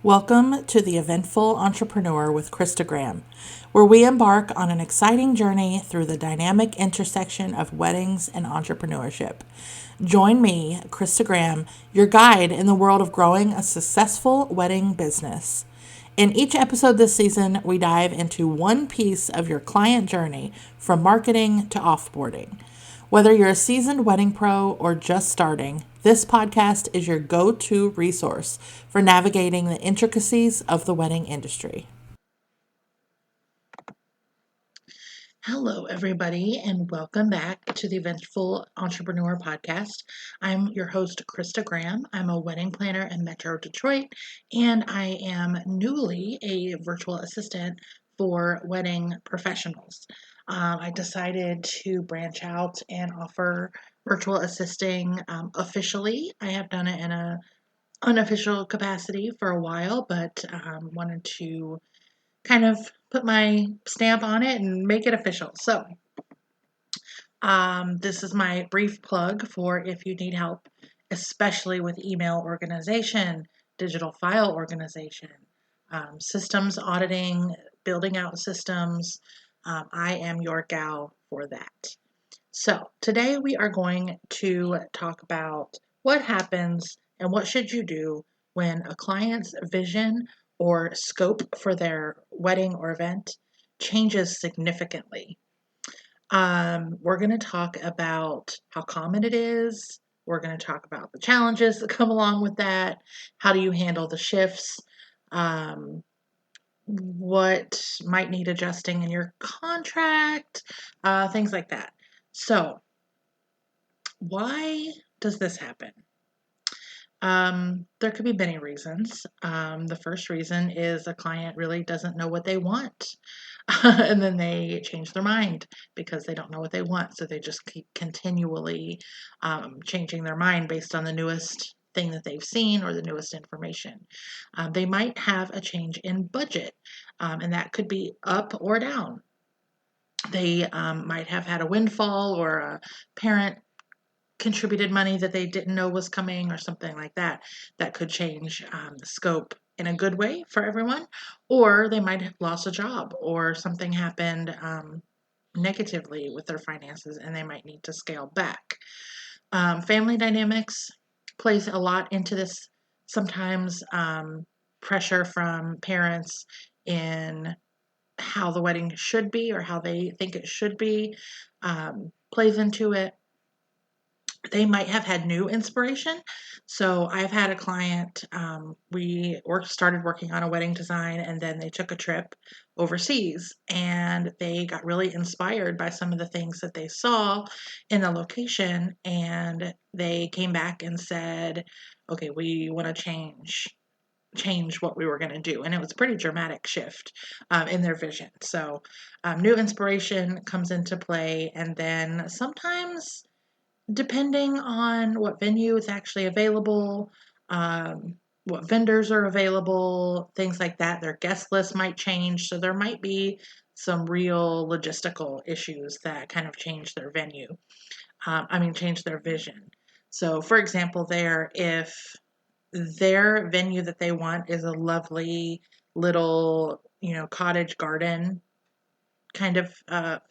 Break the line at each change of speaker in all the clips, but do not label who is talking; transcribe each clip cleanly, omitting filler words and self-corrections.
Welcome to the Eventful Entrepreneur with Krista Graham, where we embark on an exciting journey through the dynamic intersection of weddings and entrepreneurship. Join me, Krista Graham, your guide in the world of growing a successful wedding business. In each episode this season, we dive into one piece of your client journey from marketing to offboarding. Whether you're a seasoned wedding pro or just starting, this podcast is your go-to resource for navigating the intricacies of the wedding industry. Hello, everybody, and welcome back to the Eventful Entrepreneur podcast. I'm your host, Krista Graham. I'm a wedding planner in Metro Detroit, and I am newly a virtual assistant for wedding professionals. I decided to branch out and offer virtual assisting officially. I have done it in an unofficial capacity for a while, but wanted to kind of put my stamp on it and make it official. So, this is my brief plug for if you need help, especially with email organization, digital file organization, systems auditing, building out systems. I am your gal for that. So, today we are going to talk about what happens and what should you do when a client's vision or scope for their wedding or event changes significantly. We're going to talk about how common it is. We're going to talk about the challenges that come along with that. How do you handle the shifts? Um, what might need adjusting in your contract? Things like that. So, why does this happen? There could be many reasons. The first reason is a client really doesn't know what they want. And then they change their mind because they don't know what they want. So they just keep continually changing their mind based on the newest thing that they've seen or the newest information. They might have a change in budget, and that could be up or down. They might have had a windfall or a parent contributed money that they didn't know was coming or something like that. That could change the scope in a good way for everyone, or they might have lost a job or something happened negatively with their finances and they might need to scale back. Family dynamics plays a lot into this. Sometimes pressure from parents in how the wedding should be or how they think it should be plays into it. They might have had new inspiration. So I've had a client, started working on a wedding design and then they took a trip overseas and they got really inspired by some of the things that they saw in the location. And they came back and said, okay, we want to change what we were going to do. And it was a pretty dramatic shift in their vision. So new inspiration comes into play. And then sometimes depending on what venue is actually available, what vendors are available, things like that, their guest list might change. So there might be some real logistical issues that kind of change their venue. Change their vision. So, for example, if their venue that they want is a lovely little, cottage garden kind of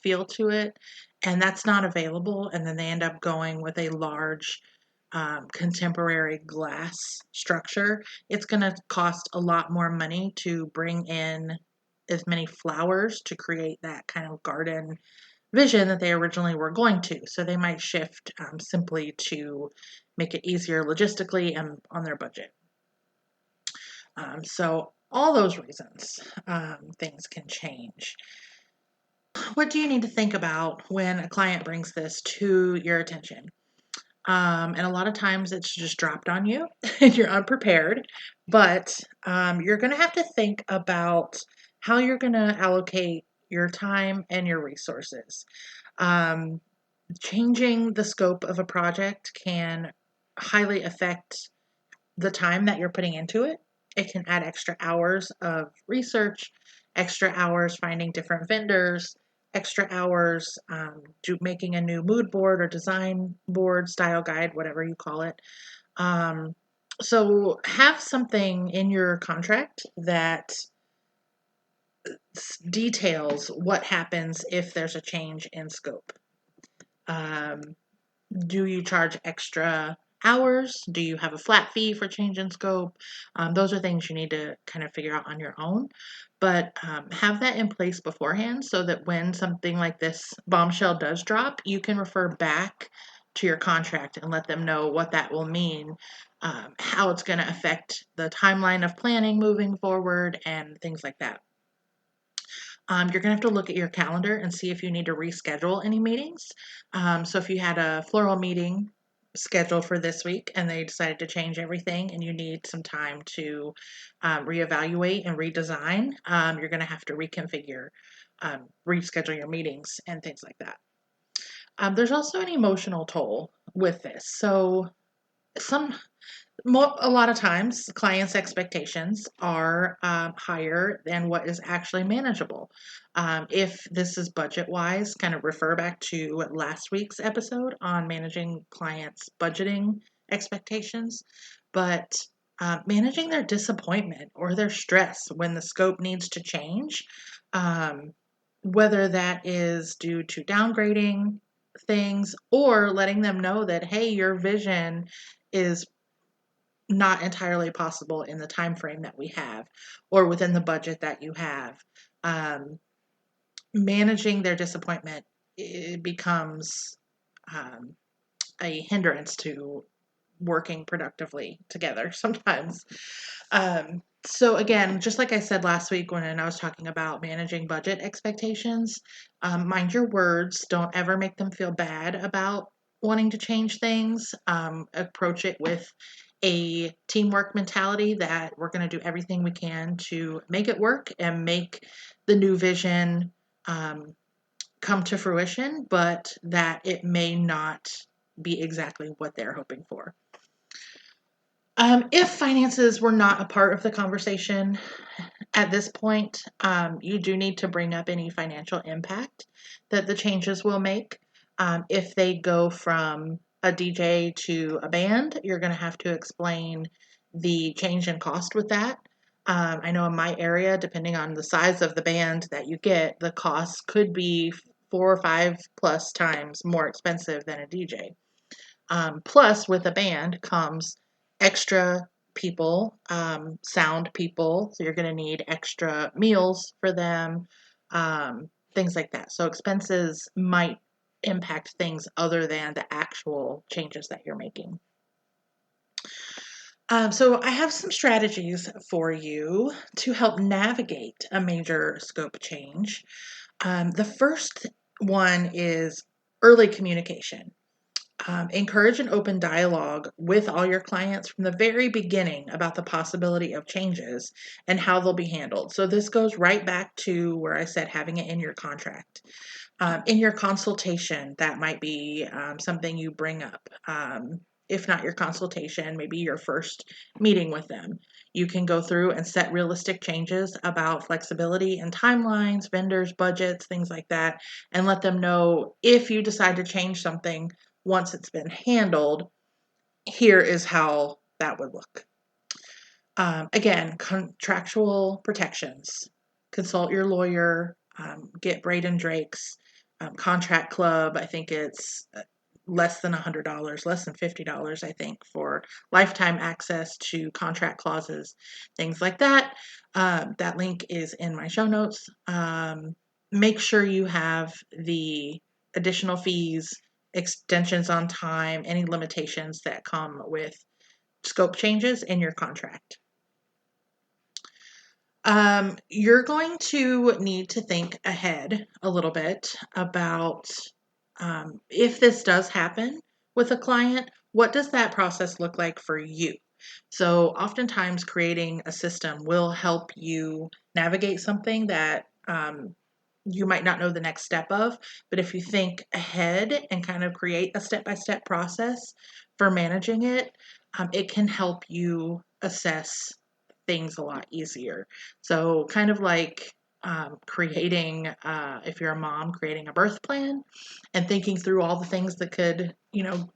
feel to it, and that's not available. And then they end up going with a large contemporary glass structure. It's going to cost a lot more money to bring in as many flowers to create that kind of garden vision that they originally were going to. So they might shift simply to make it easier logistically and on their budget. So all those reasons, things can change. What do you need to think about when a client brings this to your attention? And a lot of times it's just dropped on you and you're unprepared, but you're going to have to think about how you're going to allocate your time and your resources. Um, Changing the scope of a project can highly affect the time that you're putting into it. It can add extra hours of research, extra hours finding different vendors, extra hours making a new mood board or design board, style guide, whatever you call it. Um, So have something in your contract that details what happens if there's a change in scope. Um, do you charge extra hours? Do you have a flat fee for change in scope? Those are things you need to kind of figure out on your own. But have that in place beforehand so that when something like this bombshell does drop, you can refer back to your contract and let them know what that will mean, how it's going to affect the timeline of planning moving forward, and things like that. You're going to have to look at your calendar and see if you need to reschedule any meetings. So if you had a floral meeting scheduled for this week and they decided to change everything and you need some time to reevaluate and redesign, you're going to have to reconfigure, reschedule your meetings and things like that. There's also an emotional toll with this. So some a lot of times, clients' expectations are higher than what is actually manageable. If this is budget wise, kind of refer back to last week's episode on managing clients' budgeting expectations. But managing their disappointment or their stress when the scope needs to change, um, whether that is due to downgrading things or letting them know that, hey, your vision is not entirely possible in the time frame that we have or within the budget that you have. Um, Managing their disappointment, it becomes um, a hindrance to working productively together sometimes. So again, just like I said last week when I was talking about managing budget expectations, mind your words. Don't ever make them feel bad about wanting to change things. Approach it with a teamwork mentality that we're going to do everything we can to make it work and make the new vision um, come to fruition, but that it may not be exactly what they're hoping for. If finances were not a part of the conversation at this point, you do need to bring up any financial impact that the changes will make. If they go from a DJ to a band, you're going to have to explain the change in cost with that. I know in my area, depending on the size of the band that you get, the cost could be 4 or 5+ times more expensive than a DJ. Plus, with a band comes extra people, sound people. So you're going to need extra meals for them, things like that. So expenses might impact things other than the actual changes that you're making. So I have some strategies for you to help navigate a major scope change. The first one is early communication. Encourage an open dialogue with all your clients from the very beginning about the possibility of changes and how they'll be handled. So, this goes right back to where I said having it in your contract. In your consultation, that might be something you bring up. If not your consultation, maybe your first meeting with them. You can go through and set realistic changes about flexibility and timelines, vendors, budgets, things like that, and let them know if you decide to change something once it's been handled, here is how that would look. Again, contractual protections. Consult your lawyer, get Braden Drake's contract club. I think it's less than $100, less than $50, I think, for lifetime access to contract clauses, things like that. That link is in my show notes. Make sure you have the additional fees, extensions on time, any limitations that come with scope changes in your contract. You're going to need to think ahead a little bit about if this does happen with a client, what does that process look like for you? So, oftentimes, creating a system will help you navigate something that you might not know the next step of. But if you think ahead and kind of create a step by step process for managing it, it can help you assess things a lot easier. So, kind of like creating, if you're a mom, creating a birth plan and thinking through all the things that could,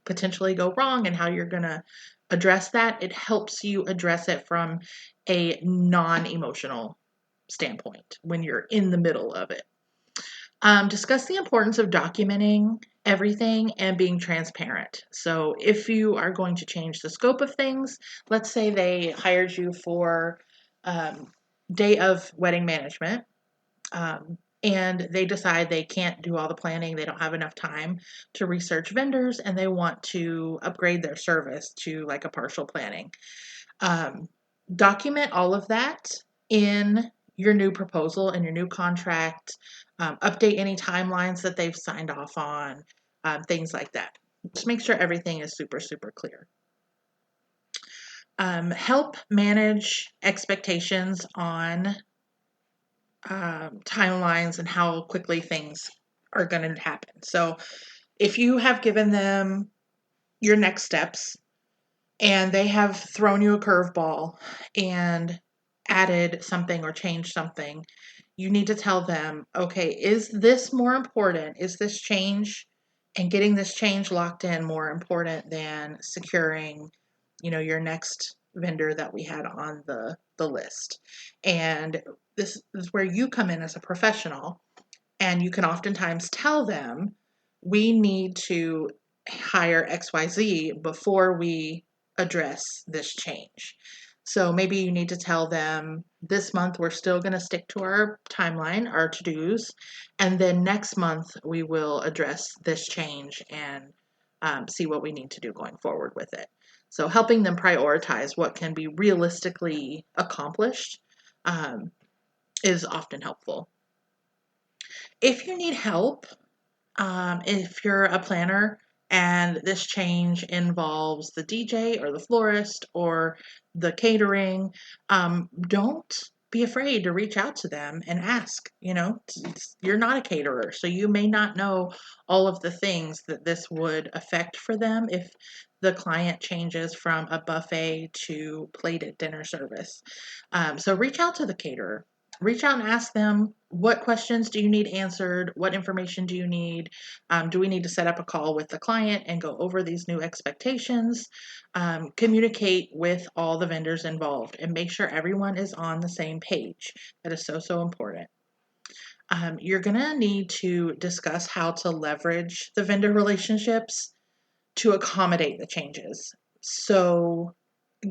potentially go wrong and how you're going to address that, it helps you address it from a non-emotional standpoint when you're in the middle of it. Discuss the importance of documenting everything and being transparent. So if you are going to change the scope of things, let's say they hired you for day of wedding management, and they decide they can't do all the planning, they don't have enough time to research vendors, and they want to upgrade their service to like a partial planning. Um, Document all of that in your new proposal and your new contract. Update any timelines that they've signed off on, things like that. Just make sure everything is super, super clear. Help manage expectations on timelines and how quickly things are going to happen. So if you have given them your next steps and they have thrown you a curveball and added something or changed something, you need to tell them, okay, is this more important? Is this change and getting this change locked in more important than securing, your next vendor that we had on the list? And this is where you come in as a professional, and you can oftentimes tell them, we need to hire XYZ before we address this change. So maybe you need to tell them, this month we're still going to stick to our timeline, our to-dos, and then next month we will address this change and see what we need to do going forward with it. So helping them prioritize what can be realistically accomplished is often helpful. If you need help, if you're a planner and this change involves the DJ or the florist or the catering, don't be afraid to reach out to them and ask. You're not a caterer, so you may not know all of the things that this would affect for them if the client changes from a buffet to plated dinner service. So reach out to the caterer. Reach out and ask them, what questions do you need answered? What information do you need? Do we need to set up a call with the client and go over these new expectations? Communicate with all the vendors involved and make sure everyone is on the same page. That is so, so important. You're going to need to discuss how to leverage the vendor relationships to accommodate the changes. So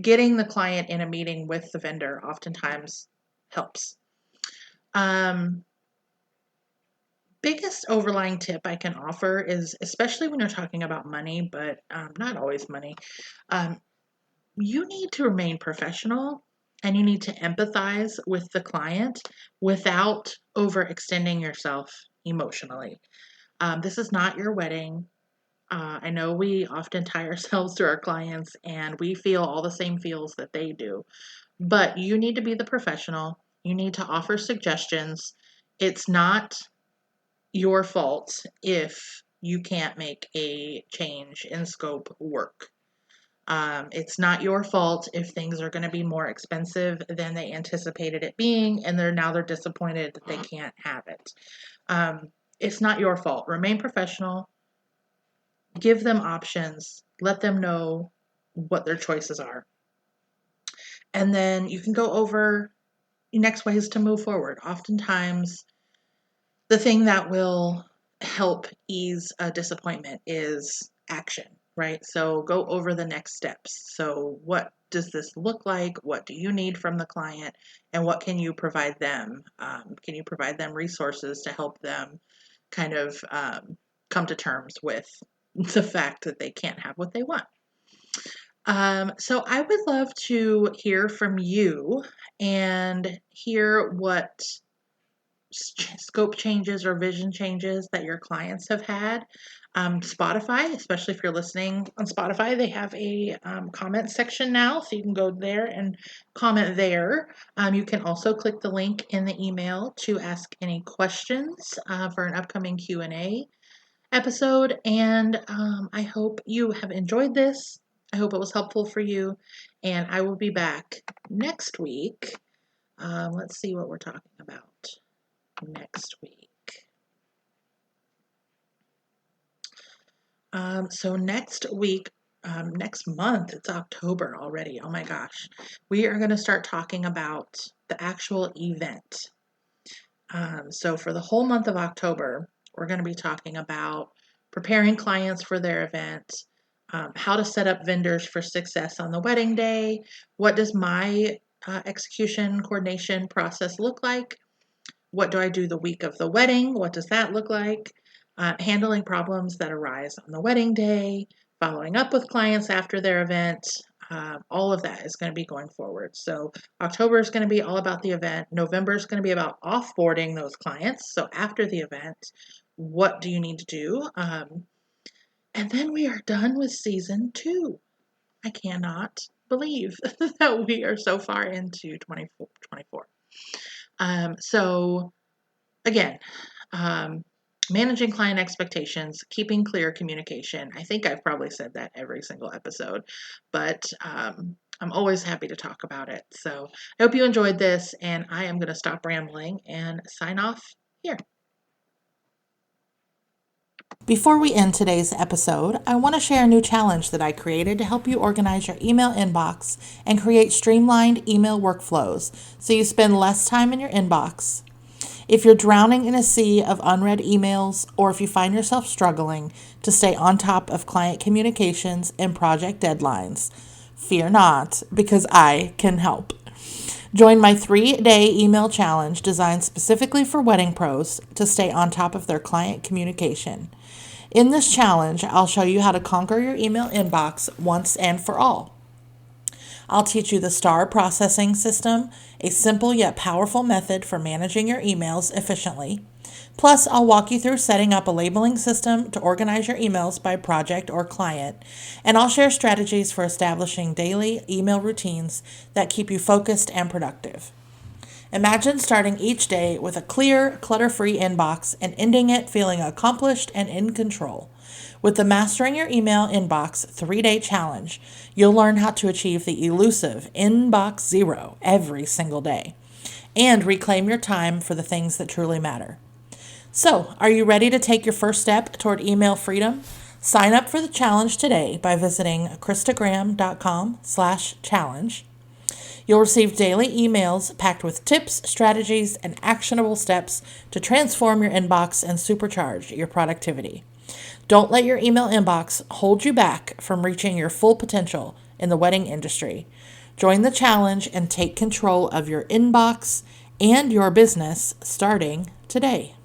getting the client in a meeting with the vendor oftentimes helps. Biggest overlying tip I can offer is, especially when you're talking about money, but not always money, you need to remain professional and you need to empathize with the client without overextending yourself emotionally. This is not your wedding. I know we often tie ourselves to our clients and we feel all the same feels that they do, but you need to be the professional. You need to offer suggestions. It's not your fault if you can't make a change in scope work. It's not your fault if things are going to be more expensive than they anticipated it being, and they're disappointed that they can't have it. It's not your fault. Remain professional. Give them options. Let them know what their choices are. And then you can go over next ways to move forward. Oftentimes, the thing that will help ease a disappointment is action, right? So go over the next steps. So what does this look like? What do you need from the client? And what can you provide them? Can you provide them resources to help them kind of come to terms with the fact that they can't have what they want? So I would love to hear from you and hear what scope changes or vision changes that your clients have had. Spotify, especially if you're listening on Spotify, they have a comment section now, so you can go there and comment there. You can also click the link in the email to ask any questions for an upcoming Q&A episode. And I hope you have enjoyed this. I hope it was helpful for you. And I will be back next week. Let's see what we're talking about next week. So next week next month, it's October already. Oh my gosh. We are going to start talking about the actual event. So for the whole month of October, we're going to be talking about preparing clients for their event, how to set up vendors for success on the wedding day, what does my execution coordination process look like, what do I do the week of the wedding, what does that look like, handling problems that arise on the wedding day, following up with clients after their event. All of that is going to be going forward. So October is going to be all about the event. November is going to be about offboarding those clients. So after the event, what do you need to do? And then we are done with season 2. I cannot believe that we are so far into 2024. So again, managing client expectations, keeping clear communication. I think I've probably said that every single episode, but I'm always happy to talk about it. So I hope you enjoyed this, and I am going to stop rambling and sign off here. Before we end today's episode, I want to share a new challenge that I created to help you organize your email inbox and create streamlined email workflows so you spend less time in your inbox. If you're drowning in a sea of unread emails, or if you find yourself struggling to stay on top of client communications and project deadlines, fear not, because I can help. Join my 3-day email challenge designed specifically for wedding pros to stay on top of their client communication. In this challenge, I'll show you how to conquer your email inbox once and for all. I'll teach you the STAR processing system, a simple yet powerful method for managing your emails efficiently. Plus, I'll walk you through setting up a labeling system to organize your emails by project or client, and I'll share strategies for establishing daily email routines that keep you focused and productive. Imagine starting each day with a clear, clutter-free inbox and ending it feeling accomplished and in control. With the Mastering Your Email Inbox 3-day challenge, you'll learn how to achieve the elusive Inbox Zero every single day and reclaim your time for the things that truly matter. So, are you ready to take your first step toward email freedom? Sign up for the challenge today by visiting kristagram.com/challenge. You'll receive daily emails packed with tips, strategies, and actionable steps to transform your inbox and supercharge your productivity. Don't let your email inbox hold you back from reaching your full potential in the wedding industry. Join the challenge and take control of your inbox and your business starting today.